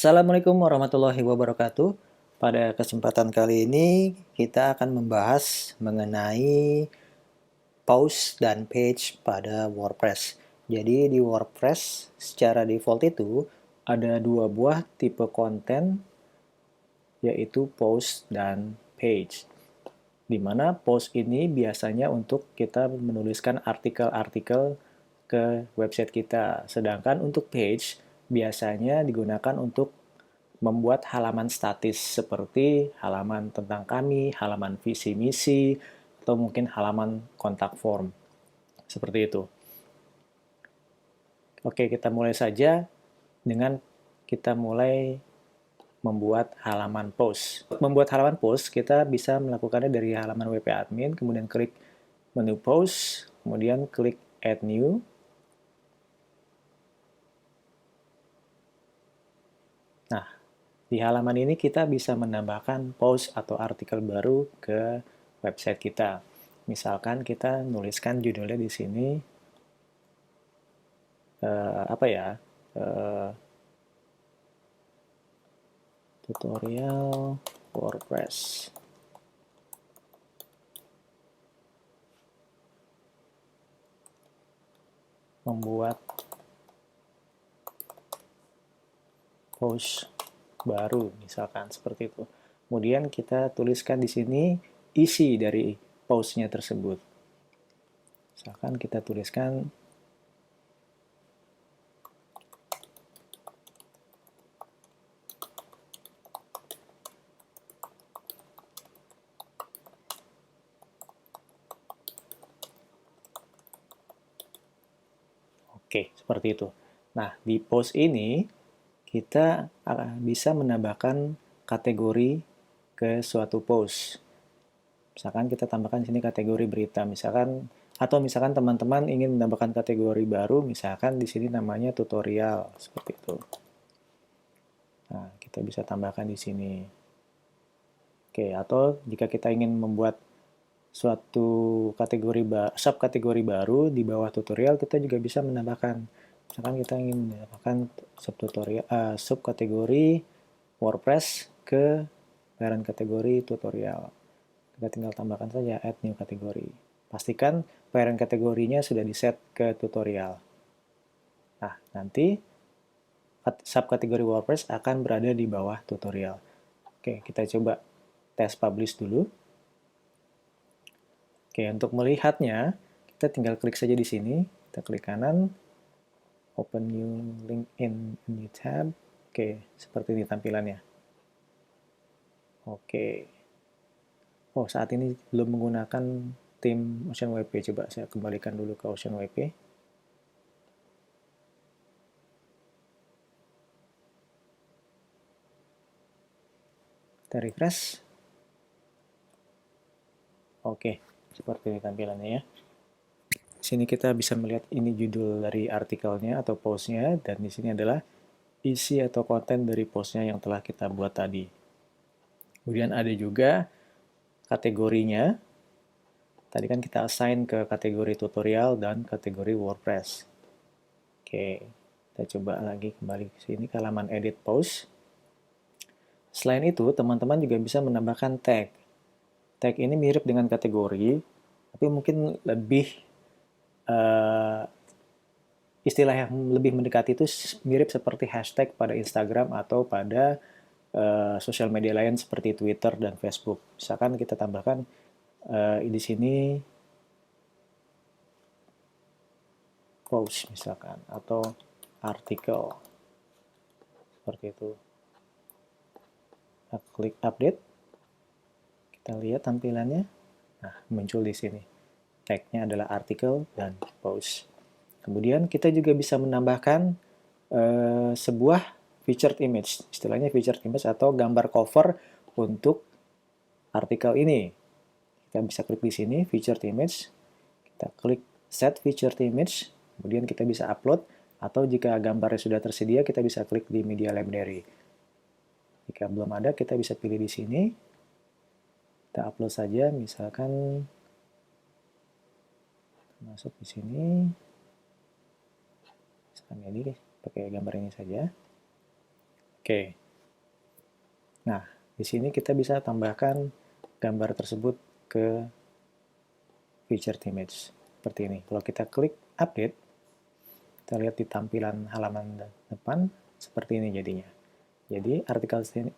Assalamualaikum warahmatullahi wabarakatuh. Pada kesempatan kali ini kita akan membahas mengenai post dan page pada WordPress. Jadi di WordPress secara default itu ada dua buah tipe konten, yaitu post dan page. Di mana post ini biasanya untuk kita menuliskan artikel-artikel ke website kita. Sedangkan untuk page biasanya digunakan untuk membuat halaman statis seperti halaman tentang kami, halaman visi misi, atau mungkin halaman kontak form. Seperti itu. Oke, kita mulai saja dengan kita mulai membuat halaman post. Untuk membuat halaman post, kita bisa melakukannya dari halaman WP admin, kemudian klik menu post, kemudian klik add new. Nah, di halaman ini kita bisa menambahkan post atau artikel baru ke website kita. Misalkan kita nuliskan judulnya di sini apa ya? Tutorial WordPress. Membuat post baru misalkan seperti itu. Kemudian kita tuliskan di sini isi dari postnya tersebut. Misalkan kita tuliskan oke, seperti itu. Nah, di post ini kita bisa menambahkan kategori ke suatu post. Misalkan kita tambahkan di sini kategori berita, misalkan atau misalkan teman-teman ingin menambahkan kategori baru, misalkan di sini namanya tutorial, seperti itu. Nah, kita bisa tambahkan di sini. Oke, atau jika kita ingin membuat suatu subkategori baru di bawah tutorial, kita juga bisa menambahkan. Misalkan kita ingin menambahkan subkategori WordPress ke parent kategori tutorial. Kita tinggal tambahkan saja add new kategori. Pastikan parent kategorinya sudah di-set ke tutorial. Nah, nanti subkategori WordPress akan berada di bawah tutorial. Oke, kita coba tes publish dulu. Oke, untuk melihatnya, kita tinggal klik saja di sini. Kita klik kanan, open new link in new tab. Oke, seperti ini tampilannya. Oke. Oh, saat ini belum menggunakan tim Ocean WP. Coba saya kembalikan dulu ke Ocean WP. Kita refresh. Oke, seperti ini tampilannya ya. Di sini kita bisa melihat ini judul dari artikelnya atau postnya, dan di sini adalah isi atau konten dari postnya yang telah kita buat tadi. Kemudian ada juga kategorinya. Tadi kan kita assign ke kategori tutorial dan kategori WordPress. Oke, kita coba lagi kembali ke sini ke halaman edit post. Selain itu, teman-teman juga bisa menambahkan tag. Tag ini mirip dengan kategori, tapi mungkin lebih istilah yang lebih mendekati itu mirip seperti hashtag pada Instagram atau pada sosial media lain seperti Twitter dan Facebook. Misalkan kita tambahkan di sini post misalkan atau artikel seperti itu. Kita klik update, kita lihat tampilannya. Nah, muncul di sini. Tag-nya adalah artikel dan post. Kemudian kita juga bisa menambahkan sebuah featured image, istilahnya featured image atau gambar cover untuk artikel ini. Kita bisa klik di sini, featured image, kita klik set featured image, kemudian kita bisa upload, atau jika gambarnya sudah tersedia, kita bisa klik di media library. Jika belum ada, kita bisa pilih di sini, kita upload saja, misalkan masuk di sini, misalkan ini pakai gambar ini saja. Oke. Nah, di sini kita bisa tambahkan gambar tersebut ke featured image. Seperti ini. Kalau kita klik update, kita lihat di tampilan halaman depan, seperti ini jadinya. Jadi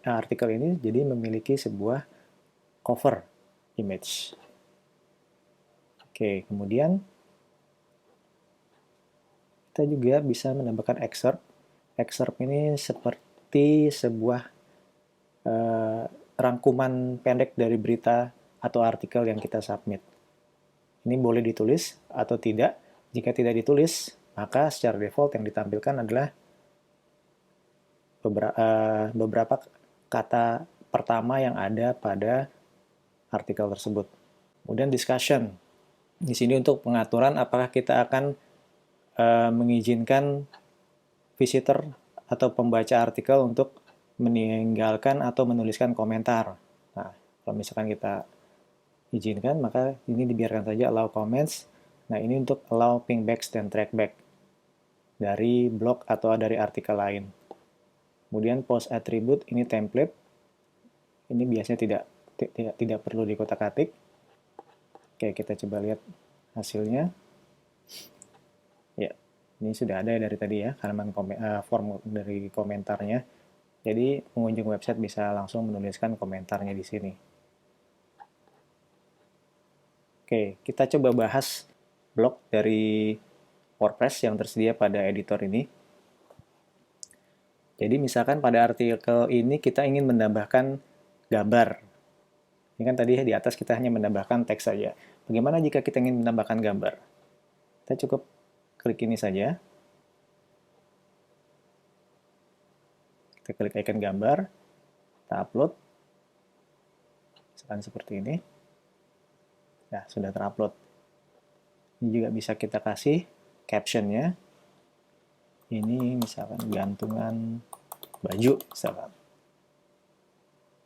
artikel ini jadi memiliki sebuah cover image. Oke, kemudian kita juga bisa menambahkan excerpt. Excerpt ini seperti sebuah rangkuman pendek dari berita atau artikel yang kita submit. Ini boleh ditulis atau tidak. Jika tidak ditulis, maka secara default yang ditampilkan adalah beberapa kata pertama yang ada pada artikel tersebut. Kemudian discussion. Di sini untuk pengaturan apakah kita akan mengizinkan visitor atau pembaca artikel untuk meninggalkan atau menuliskan komentar. Nah, kalau misalkan kita izinkan, maka ini dibiarkan saja allow comments. Nah, ini untuk allow pingbacks dan trackback dari blog atau dari artikel lain. Kemudian post attribute, ini template. Ini biasanya tidak perlu dikotak-atik. Oke, kita coba lihat hasilnya. Ya, ini sudah ada dari tadi ya, halaman form dari komentarnya. Jadi pengunjung website bisa langsung menuliskan komentarnya di sini. Oke, kita coba bahas blog dari WordPress yang tersedia pada editor ini. Jadi misalkan pada artikel ini kita ingin menambahkan gambar. Ini kan tadi di atas kita hanya menambahkan teks saja. Bagaimana jika kita ingin menambahkan gambar? Kita cukup klik ini saja. Kita klik icon gambar, kita upload. Misalkan seperti ini. Nah, sudah terupload. Ini juga bisa kita kasih captionnya. Ini misalkan gantungan baju, misalkan.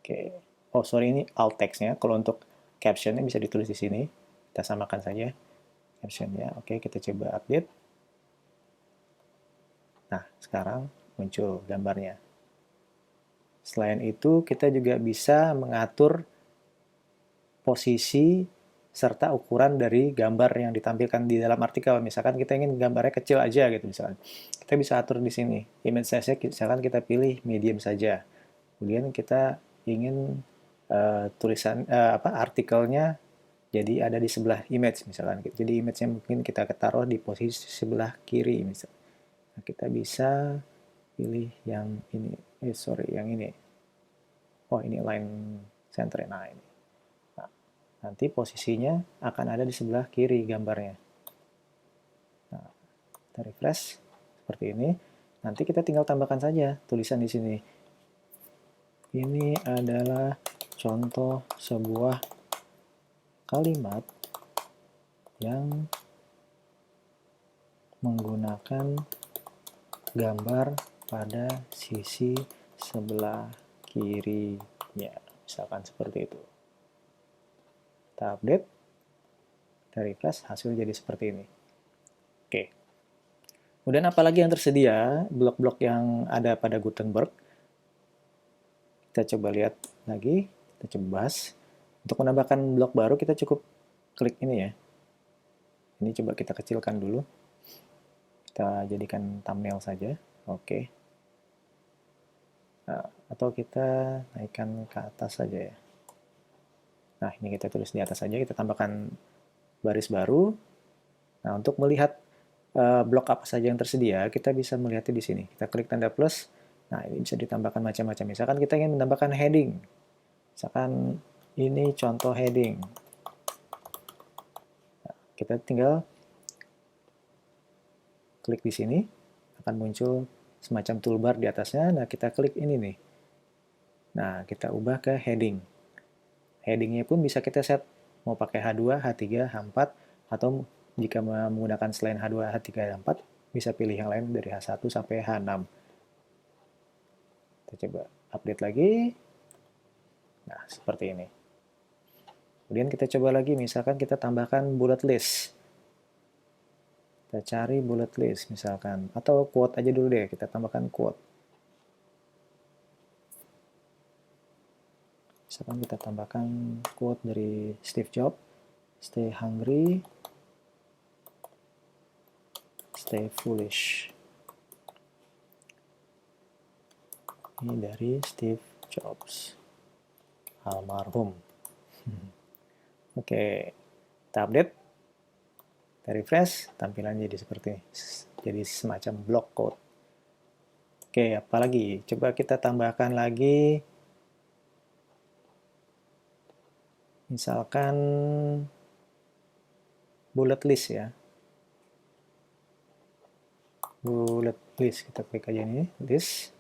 Oke. Oh, sorry, ini alt text-nya. Kalau untuk captionnya bisa ditulis di sini. Kita samakan saja captionnya. Oke, kita coba update. Nah, sekarang muncul gambarnya. Selain itu, kita juga bisa mengatur posisi serta ukuran dari gambar yang ditampilkan di dalam artikel. Misalkan kita ingin gambarnya kecil aja gitu misalkan. Kita bisa atur di sini. Image size-nya misalkan kita pilih medium saja. Kemudian kita ingin artikelnya jadi ada di sebelah image misalkan. Jadi image-nya mungkin kita taruh di posisi sebelah kiri misalkan. Nah, kita bisa pilih yang ini. Yang ini. Oh, ini line center. Nah, ini. Nanti posisinya akan ada di sebelah kiri gambarnya. Nah, kita refresh seperti ini. Nanti kita tinggal tambahkan saja tulisan di sini. Ini adalah contoh sebuah kalimat yang menggunakan gambar pada sisi sebelah kirinya. Misalkan seperti itu. Kita update, kita refresh, hasil jadi seperti ini. Oke. Kemudian apalagi yang tersedia, blok-blok yang ada pada Gutenberg. Kita coba lihat lagi, kita coba bahas. Untuk menambahkan blok baru, kita cukup klik ini ya. Ini coba kita kecilkan dulu. Kita jadikan thumbnail saja. Oke. Nah, atau kita naikkan ke atas saja ya. Nah, ini kita tulis di atas saja, kita tambahkan baris baru. Nah, untuk melihat blok apa saja yang tersedia, kita bisa melihatnya di sini. Kita klik tanda plus. Nah, ini bisa ditambahkan macam-macam. Misalkan kita ingin menambahkan heading. Misalkan ini contoh heading. Nah, kita tinggal klik di sini, akan muncul semacam toolbar di atasnya. Nah, kita klik ini nih. Nah, kita ubah ke heading. Headingnya pun bisa kita set mau pakai H2, H3, H4, atau jika menggunakan selain H2, H3, H4, bisa pilih yang lain dari H1 sampai H6. Kita coba update lagi. Nah, seperti ini. Kemudian kita coba lagi, misalkan kita tambahkan bullet list. Kita cari bullet list misalkan, atau quote aja dulu deh, kita tambahkan quote. Misalkan kita tambahkan quote dari Steve Jobs, stay hungry, stay foolish. Ini dari Steve Jobs, almarhum. Oke, kita update, kita refresh, tampilannya jadi seperti ini. Jadi semacam block code. Oke, apalagi? Coba kita tambahkan lagi. Misalkan bullet list ya. Bullet list, kita klik aja ini, list.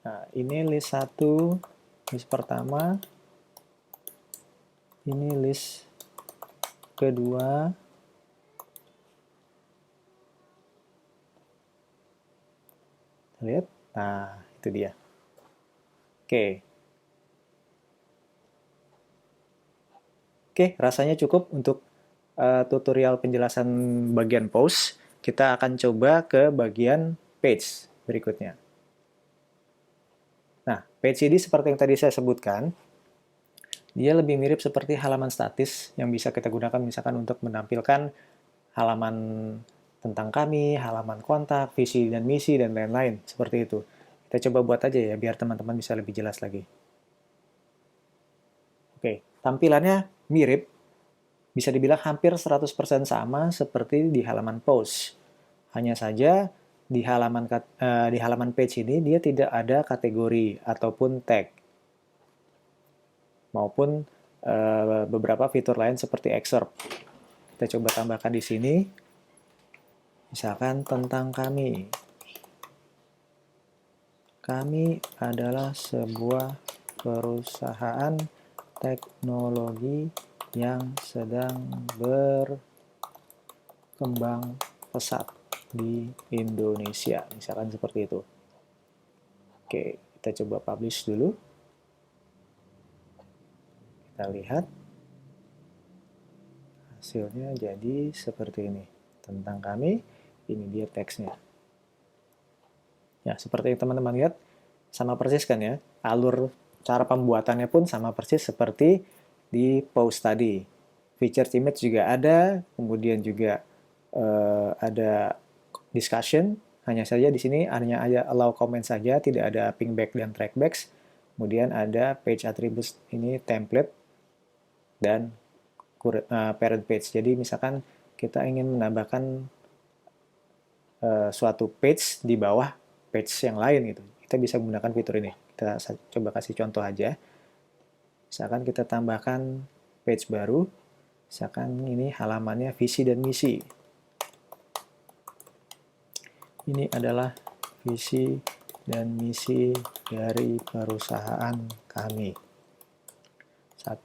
Nah, ini list 1, list pertama. Ini list kedua. Lihat, nah itu dia. Oke. Oke, rasanya cukup untuk tutorial penjelasan bagian post. Kita akan coba ke bagian page berikutnya. Nah, page ini seperti yang tadi saya sebutkan, dia lebih mirip seperti halaman statis yang bisa kita gunakan misalkan untuk menampilkan halaman tentang kami, halaman kontak, visi dan misi, dan lain-lain. Seperti itu. Kita coba buat aja ya, biar teman-teman bisa lebih jelas lagi. Oke, tampilannya mirip, bisa dibilang hampir 100% sama seperti di halaman post. Hanya saja di halaman page ini dia tidak ada kategori ataupun tag. Maupun beberapa fitur lain seperti excerpt. Kita coba tambahkan di sini. Misalkan tentang kami. Kami adalah sebuah perusahaan teknologi yang sedang berkembang pesat di Indonesia. Misalkan seperti itu. Oke, kita coba publish dulu. Kita lihat. Hasilnya jadi seperti ini. Tentang kami, ini dia teksnya. Ya, seperti yang teman-teman lihat, sama persis kan ya. Alur cara pembuatannya pun sama persis seperti di post tadi. Featured image juga ada, kemudian juga ada discussion. Hanya saja di sini hanya ada allow comment saja, tidak ada pingback dan trackbacks. Kemudian ada page attributes, ini template dan parent page. Jadi misalkan kita ingin menambahkan suatu page di bawah page yang lain gitu. Kita bisa menggunakan fitur ini. Kita coba kasih contoh aja. Misalkan kita tambahkan page baru. Misalkan ini halamannya visi dan misi. Ini adalah visi dan misi dari perusahaan kami. 1.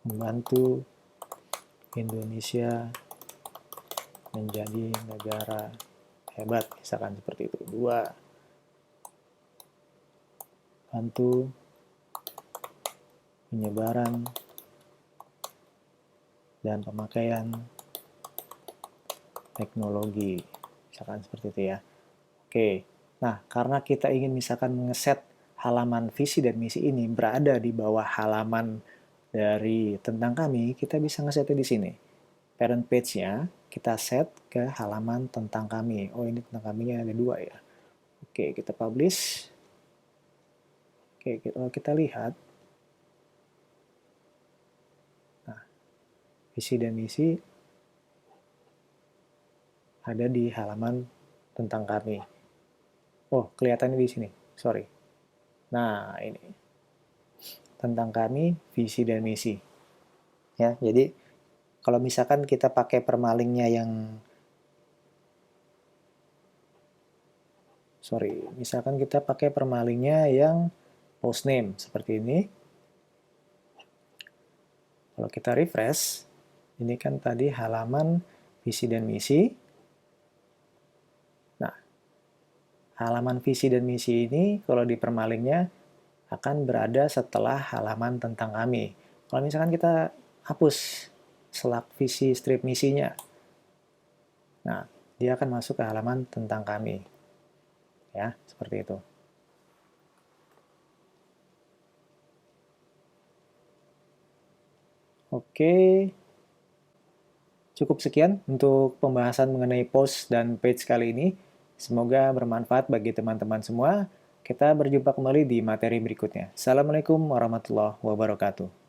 Membantu Indonesia menjadi negara hebat, misalkan seperti itu. 2. Bantu penyebaran dan pemakaian teknologi, misalkan seperti itu ya. Oke, nah karena kita ingin misalkan ngeset halaman visi dan misi ini berada di bawah halaman dari tentang kami, kita bisa ngesetnya di sini. Parent page-nya kita set ke halaman tentang kami. Oh, ini tentang kaminya ada 2 ya. Oke, kita publish. Oke, kita lihat. Nah, visi dan misi ada di halaman tentang kami. Oh, kelihatannya di sini. Sorry. Nah, ini. Tentang kami, visi dan misi. Ya, jadi kalau misalkan kita pakai permalingnya yang misalkan kita pakai permalingnya yang post name seperti ini. Kalau kita refresh, ini kan tadi halaman visi dan misi. Nah, halaman visi dan misi ini kalau di permalingnya akan berada setelah halaman tentang kami. Kalau misalkan kita hapus selak visi strip misinya, nah dia akan masuk ke halaman tentang kami. ya, seperti itu. Oke, cukup sekian untuk pembahasan mengenai post dan page kali ini. Semoga bermanfaat bagi teman-teman semua. Kita berjumpa kembali di materi berikutnya. Assalamualaikum warahmatullahi wabarakatuh.